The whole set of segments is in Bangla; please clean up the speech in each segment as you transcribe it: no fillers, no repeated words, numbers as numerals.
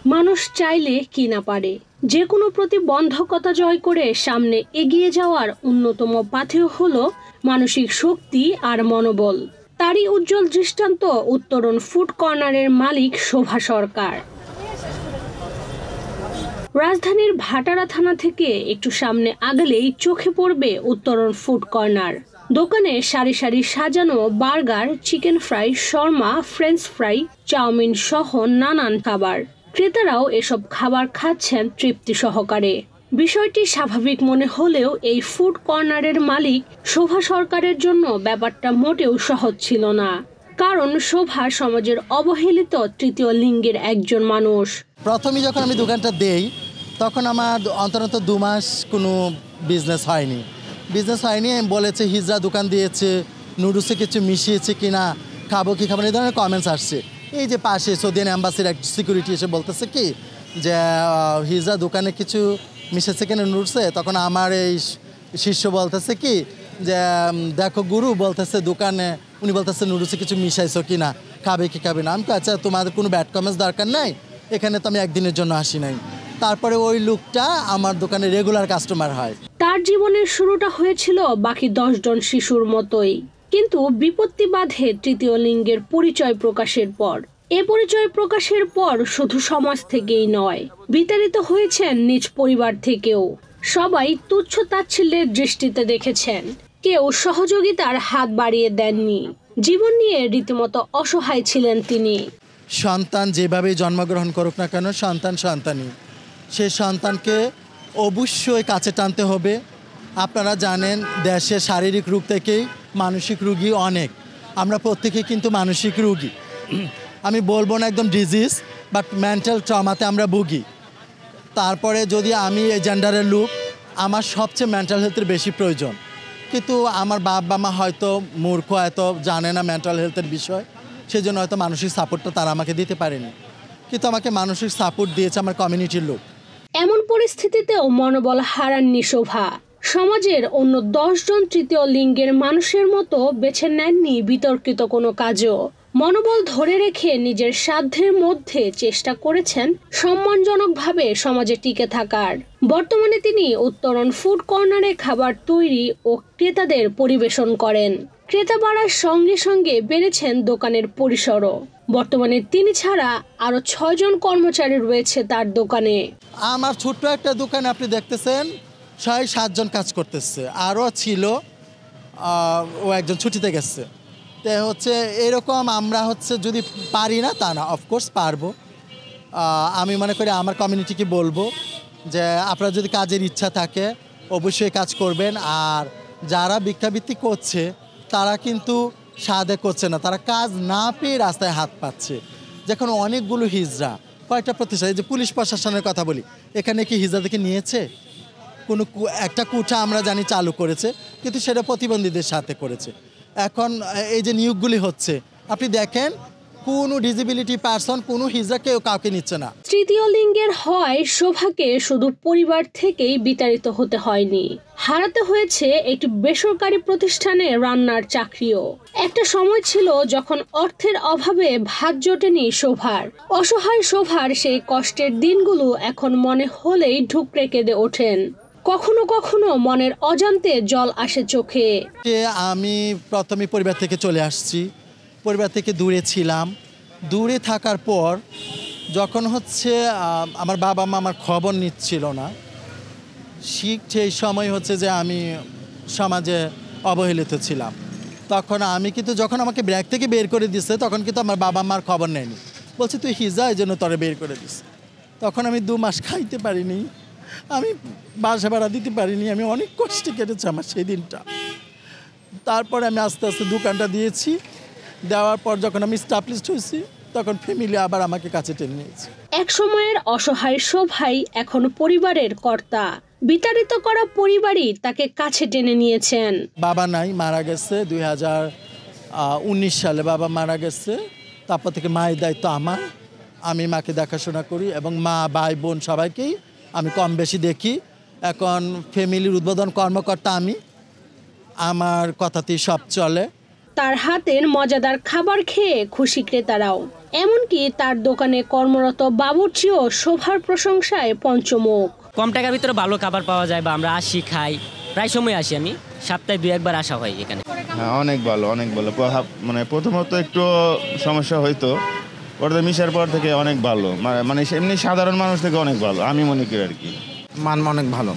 মানুষ চাইলে কি না পারে, যে কোনো প্রতিবন্ধকতা জয় করে সামনে এগিয়ে যাওয়ার অন্যতম পাথেয় হলো মানসিক শক্তি আর মনোবল। তারই উজ্জ্বল দৃষ্টান্ত উত্তরণ ফুড কর্নারের মালিক শোভা সরকার। রাজধানীর ভাটারা থানা থেকে একটু সামনে আগলেই চোখে পড়বে উত্তরণ ফুড কর্নার। দোকানে সারি সারি সাজানো বার্গার, চিকেন ফ্রাই, শর্মা, ফ্রেঞ্চ ফ্রাই, চাউমিন সহ নানান খাবার। ক্রেতারাও এসব খাবার খাচ্ছেন তৃপ্তি সহকারে। বিষয়টি স্বাভাবিক মনে হলেও এই ফুড কর্নারের মালিক শোভা সরকারের জন্য ব্যাপারটা মোটেও সহজ ছিল না। কারণ শোভা সমাজের অবহেলিত তৃতীয় লিঙ্গের একজন মানুষ। প্রথমে যখন আমি দোকানটা দেই তখন আমার অন্তত 2 মাস কোনো বিজনেস হয়নি। বলেছে হিজড়া দোকান দিয়েছে, নুডলসে কিছু মিশিয়েছে কিনা, খাবো কি খাবো না, এই ধরনের কমেন্টস আসছে। এই যে পাশে সৌদিয়ান অ্যাম্বাসির এক সিকিউরিটি এসে বলতেছে কি যে হিজড়া দোকানে কিছু মিশেছে কিনা নুডলসে। তখন আমার এই শিষ্য বলতেছে কি যে দেখো গুরু বলতেছে দোকানে, উনি বলতেছে নুডলসে কিছু মিশাইছো কিনা, খাবে কি খাবে না। আমি তো আচ্ছা তোমাদের কোনো ব্যাড কমেন্টস দরকার নাই, এখানে তো আমি একদিনের জন্য আসি নাই। তারপরে ওই লোকটা আমার দোকানে রেগুলার কাস্টমার হয়। তার জীবনের শুরুটা হয়েছিল বাকি 10 জন শিশুর মতোই, কিন্তু বিপত্তি বাধে তৃতীয় লিঙ্গের পরিচয় প্রকাশের পর। এ পরিচয় প্রকাশের পর শুধু সমাজ থেকেই নয়, বিতাড়িত হয়েছেন নিজ পরিবার থেকেও। সবাই তুচ্ছ তাচ্ছিল্যের দৃষ্টিতে দেখেছেন, কেউ সহযোগিতার হাত বাড়িয়ে দেননি। জীবন নিয়ে রীতিমতো অসহায় ছিলেন তিনি। সন্তান যেভাবে জন্মগ্রহণ করুক না কেন, সন্তানই। সে সন্তানকে অবশ্যই কাছে টানতে হবে। আপনারা জানেন দেশে শারীরিক রোগ থেকেই মানসিক রোগী অনেক। আমরা প্রত্যেকেই কিন্তু মানসিক রোগী। আমি বলবো না একদম ডিজিজ, বাট মেন্টাল ট্রমাতে আমরা ভুগি। তারপরে যদি আমি এই জেন্ডারের লোক, আমার সবচেয়ে মেন্টাল হেলথের বেশি প্রয়োজন। কিন্তু আমার বাবা মা হয়তো মূর্খ, এত জানে না মেন্টাল হেলথের বিষয়, সেজন্য হয়তো মানসিক সাপোর্টটা তারা আমাকে দিতে পারেনি। কিন্তু আমাকে মানসিক সাপোর্ট দিয়েছে আমার কমিউনিটির লোক। এমন পরিস্থিতিতেও মনোবল হারাননি শোভা। সমাজের অন্য 10 জন তৃতীয় লিঙ্গের মানুষের মতো বেছে নেননি বিতর্কিত কোনো কাজও। মনোবল ধরে রেখে নিজের সাধ্যের মধ্যে চেষ্টা করেছেন সম্মানজনকভাবে সমাজে টিকে থাকার। বর্তমানে তিনি উত্তরণ ফুড কর্নারে খাবার তৈরি ও ক্রেতাদের পরিবেশন করেন। ক্রেতা বাড়ার সঙ্গে সঙ্গে বেড়েছেন দোকানের পরিসরও। বর্তমানে তিনি ছাড়া আরো 6 জন কর্মচারী রয়েছে তার দোকানে। আমার ছোট্ট একটা দোকানে আপনি দেখতেছেন 6-7 জন কাজ করতেছে, আরও ছিল ও একজন ছুটিতে গেছে। তো হচ্ছে এরকম আমরা যদি পারি না তা না, অফকোর্স পারবো। আমি মনে করি আমার কমিউনিটিকে বলবো যে আপনারা যদি কাজের ইচ্ছা থাকে অবশ্যই কাজ করবেন। আর যারা ভিক্ষাবৃত্তি করছে তারা কিন্তু সাধে করছে না, তারা কাজ না পেয়ে রাস্তায় হাত পাচ্ছে। যখন অনেকগুলো হিজড়া, কয়েকটা প্রতিষ্ঠান, যে পুলিশ প্রশাসনের কথা বলি, এখানে কি হিজড়াদেরকে নিয়েছে? কোনো একটা কোঠা আমরা জানি চালু করেছে, কিন্তু সেটা প্রতিবন্ধীদের সাথে করেছে। এখন এই যে নিয়োগগুলি হচ্ছে, আপনি দেখেন কোনো ডিসেবিলিটি পারসন, কোনো হিজড়া কেউ কাউকে নিচ্ছে না। তৃতীয় লিঙ্গের হয় শোভাকে শুধু পরিবার থেকেই বিতাড়িত হতে হয়নি, হারাতে হয়েছে একটি বেসরকারি প্রতিষ্ঠানে রান্নার চাকরিও। একটা সময় ছিল যখন অর্থের অভাবে ভাত জোটেনি শোভার। অসহায় শোভার সেই কষ্টের দিনগুলো এখন মনে হলেই ঢুকরে কেঁদে ওঠেন। কখনো কখনো মনের অজান্তে জল আসে চোখে। আমি প্রথমে পরিবার থেকে চলে আসছি, পরিবার থেকে দূরে ছিলাম। দূরে থাকার পর যখন আমার বাবা মা আমার খবর নিচ্ছিল না, সেই সময় যে আমি সমাজে অবহেলিত ছিলাম। তখন আমি কিন্তু যখন আমাকে ব্র্যাক থেকে বের করে দিচ্ছে, তখন কিন্তু আমার বাবা মার খবর নেয়নি, বলছে তুই হিজা, এই জন্য তোরে বের করে দিচ্ছে। তখন আমি 2 মাস খাইতে পারিনি, আমি বাসা ভাড়া দিতে পারিনি, আমি অনেক কষ্টে কেটেছে আমার সেই দিনটা। তারপরে আমি আস্তে আস্তে দোকানটা দিয়েছি, দেওয়ার পর যখন আমি স্টাবলিশড হয়েছি তখন ফ্যামিলি আবার আমাকে কাছে টেনে নিয়েছে। এক সময়ের অসহায় শোভাই এখন পরিবারের কর্তা। বিতাড়িত করা পরিবারই তাকে কাছে টেনে নিয়েছেন। বাবা নাই, মারা গেছে 2019 সালে বাবা মারা গেছে। তারপর থেকে মায়ের দায়িত্ব আমার, আমি মাকে দেখাশোনা করি এবং মা ভাই বোন সবাইকেই আমি কম বেশি দেখি। এখন ফ্যামিলির উদ্বোধন কর্মকর্তা আমি, আমার কথাতেই সব চলে। তার হাতের মজাদার খাবার খেয়ে খুশি ক্রেতারাও। এমনকি তার দোকানে কর্মরত বাবুর্চিও শোভার প্রশংসায় পঞ্চমুখ। কম টাকার ভিতরে ভালো খাবার পাওয়া যায় বা আমরা আসি খাই, প্রায় সময় আসি, আমি সপ্তাহে 2-1 বার আসা হয় এখানে। হ্যাঁ, অনেক ভালো অনেক ভালো। মানে প্রথমত একটু সমস্যা হইতো, ওটা মিশার পর থেকে অনেক ভালো, মানে এমনি সাধারণ মানুষ থেকে অনেক ভালো আমি মনে করি আর কি। মান অনেক ভালো,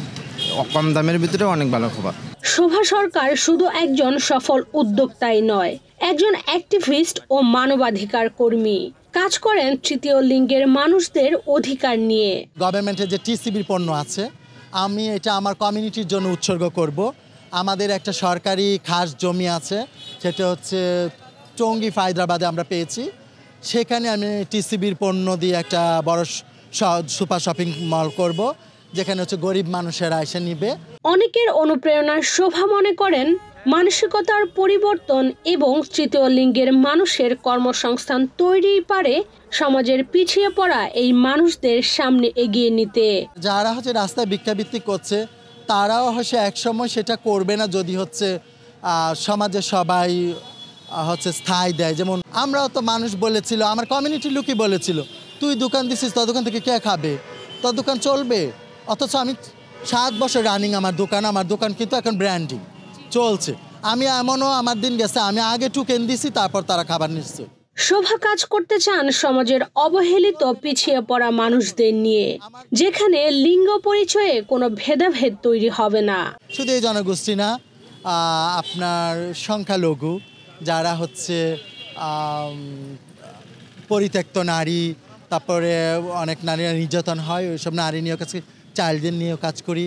কম দামের ভিতরে অনেক ভালো খাবার। শোভা সরকার শুধু একজন সফল উদ্যোক্তাই নয়, একজন অ্যাক্টিভিস্ট ও মানবাধিকার কর্মী। কাজ করেন তৃতীয় লিঙ্গের মানুষদের অধিকার নিয়ে। গভর্নমেন্টের যে টিসিবির পণ্য আছে, আমি এটা আমার কমিউনিটির জন্য উৎসর্গ করব। আমাদের একটা সরকারি খাস জমি আছে, সেটা হচ্ছে টঙ্গী হায়দ্রাবাদে আমরা পেয়েছি। সেখানে আমি টিসিবির পণ্য দিয়ে একটা বড় সুপার শপিং মল করব, যেখানে হচ্ছে গরিব মানুষেরা এসে নিবে। অনেকের অনুপ্রেরণার শোভা মনে করেন মানসিকতার পরিবর্তন এবং তৃতীয় লিঙ্গের মানুষের কর্মসংস্থান তৈরিই পারে সমাজের পিছিয়ে পড়া এই মানুষদের সামনে এগিয়ে নিতে। যারা হচ্ছে রাস্তায় ভিক্ষাবৃত্তি করছে, তারাও হচ্ছে একসময় সেটা করবে না যদি হচ্ছে সমাজে সবাই হচ্ছে স্থায়ী দেয়। যেমন আমরাও তো মানুষ বলেছিল, আমার কমিউনিটির লোকই বলেছিল, তুই দোকান দিছিস, তোর দোকান থেকে কে খাবে, তোর দোকান চলবে। অথচ আমি 7 বছর রানিং আমার দোকান কিন্তু এখন ব্র্যান্ডিং চলছে। আমি এমনও আমার দিন গেছে, আমি আগে টুকেন দিছি, তারপর তারা খাবার নিচ্ছে। শোভা কাজ করতে চান সমাজের অবহেলিত পিছিয়ে পড়া মানুষদের নিয়ে, যেখানে লিঙ্গ পরিচয়ে কোনো ভেদাভেদ তৈরি হবে না। শুধু এই জনগোষ্ঠী না, আপনার সংখ্যালঘু যারা হচ্ছে পরিত্যক্ত নারী, তারপরে অনেক নারীরা নির্যাতন হয়, ওইসব নারী নিয়েও কাজ, চাইল্ডদের নিয়েও কাজ করি,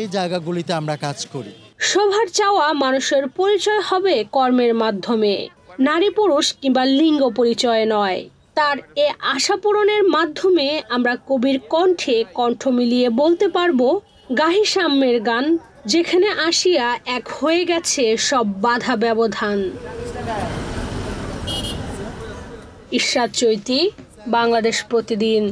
এই জায়গাগুলিতে আমরা কাজ করি। শোভার চাওয়া মানুষের পরিচয় হবে কর্মের মাধ্যমে, নারী পুরুষ কিংবা লিঙ্গ পরিচয় নয়। তার এ আশা পূরণের মাধ্যমে আমরা কবির কণ্ঠে কণ্ঠ মিলিয়ে বলতে পারবো, গাহি সাম্যের গান, যেখানে আসিয়া এক হয়ে গেছে সব বাধা ব্যবধান। ইশরাত চৈতি, বাংলাদেশ প্রতিদিন।